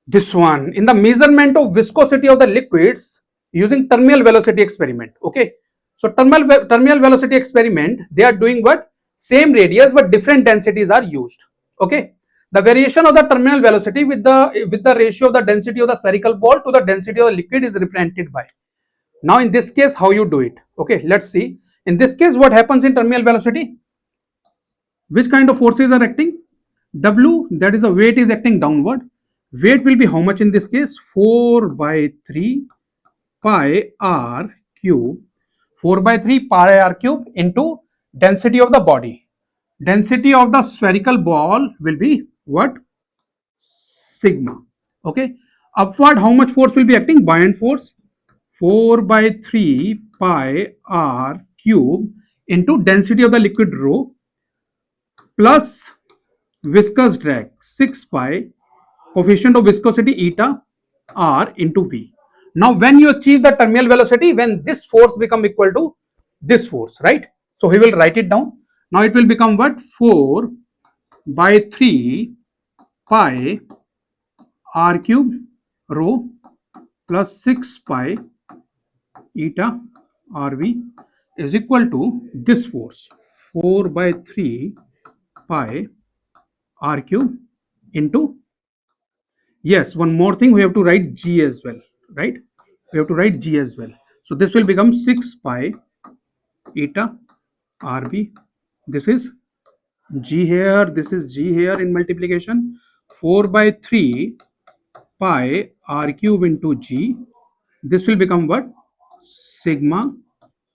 This one, in the measurement of viscosity of the liquids using terminal velocity experiment. Okay, so terminal velocity experiment, they are doing what? Same radius but different densities are used. Okay, the variation of the terminal velocity with the ratio of the density of the spherical ball to the density of the liquid is represented by. Now in this case, how you do it? Okay, let's see. In this case, what happens in terminal velocity? Which kind of forces are acting? W, that is a weight, is acting downward. Weight will be how much in this case? 4 by 3 pi r cube. 4 by 3 pi r cube into density of the body. Density of the spherical ball will be what? Sigma. Okay. Upward, how much force will be acting? Buoyant force. 4 by 3 pi r cube into density of the liquid rho plus viscous drag 6 pi coefficient of viscosity eta r into v. Now when you achieve the terminal velocity, when this force become equal to this force, right? So he will write it down. Now it will become what? 4 by 3 pi r cube rho plus 6 pi eta rv is equal to this force 4 by 3 pi r cube into, yes, one more thing, we have to write g as well, right? We have to write g as well. So this will become 6 pi eta rb. This is g here, this is g here in multiplication. 4 by 3 pi r cube into g. This will become what? Sigma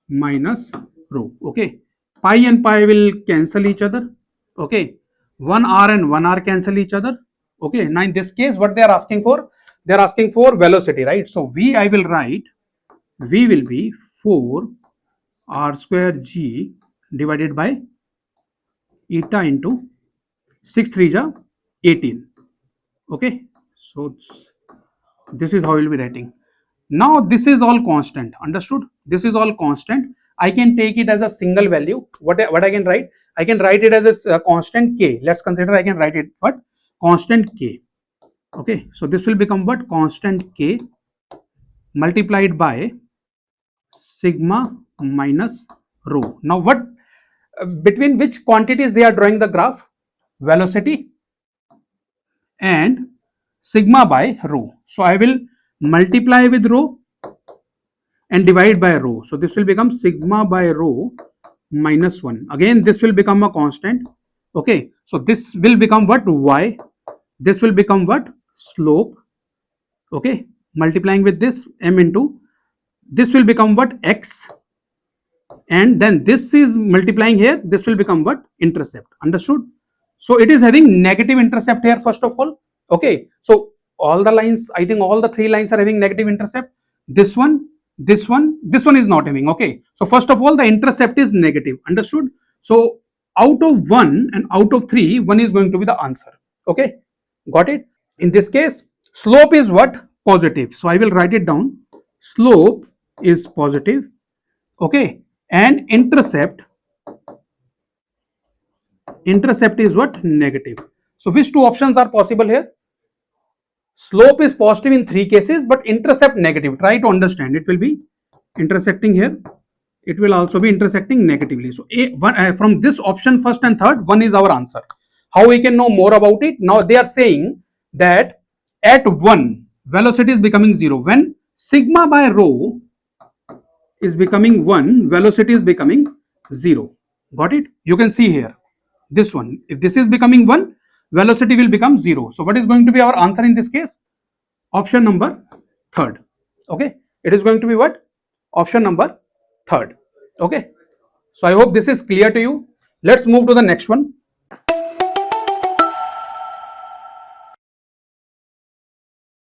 minus rho. Okay, pi and pi will cancel each other. Okay, 1 r and 1 r cancel each other. Okay, now in this case, what they are asking for? They are asking for velocity, right? So v, I will write, v will be 4 r square g divided by eta into 6 3 ja 18. Okay, so this is how we will be writing. Now this is all constant, understood? This is all constant. I can take it as a single value. What I can write? I can write it as a constant k. Let's consider I can write it what? Constant k. Okay, so this will become what? Constant k multiplied by sigma minus rho. Now what, between which quantities they are drawing the graph? Velocity and sigma by rho. So I will multiply with rho and divide by rho. So this will become sigma by rho minus 1. Again, this will become a constant. Okay, so this will become what? Y. This will become what? Slope. Okay, multiplying with this m into, this will become what? X. And then this is multiplying here, this will become what? Intercept. Understood? So it is having negative intercept here first of all. Okay, so all the lines, I think all the three lines are having negative intercept. This one is not having. Okay, so first of all the intercept is negative. Understood? So out of 1 and out of 3, 1 is going to be the answer. Okay, got it? In this case, slope is what? Positive. So I will write it down. Slope is positive. Okay, and intercept is what? Negative. So which two options are possible here? Slope is positive in 3 cases, but intercept negative. Try to understand. It will be intersecting here. It will also be intersecting negatively. So from this option first and third, 1 is our answer. How we can know more about it? Now they are saying that at 1, velocity is becoming 0. When sigma by rho is becoming 1, velocity is becoming 0. Got it? You can see here, this one. If this is becoming 1, velocity will become 0. So what is going to be our answer in this case? Option number 3rd. Okay, it is going to be what? Option number 3rd. Okay, so I hope this is clear to you. Let's move to the next one.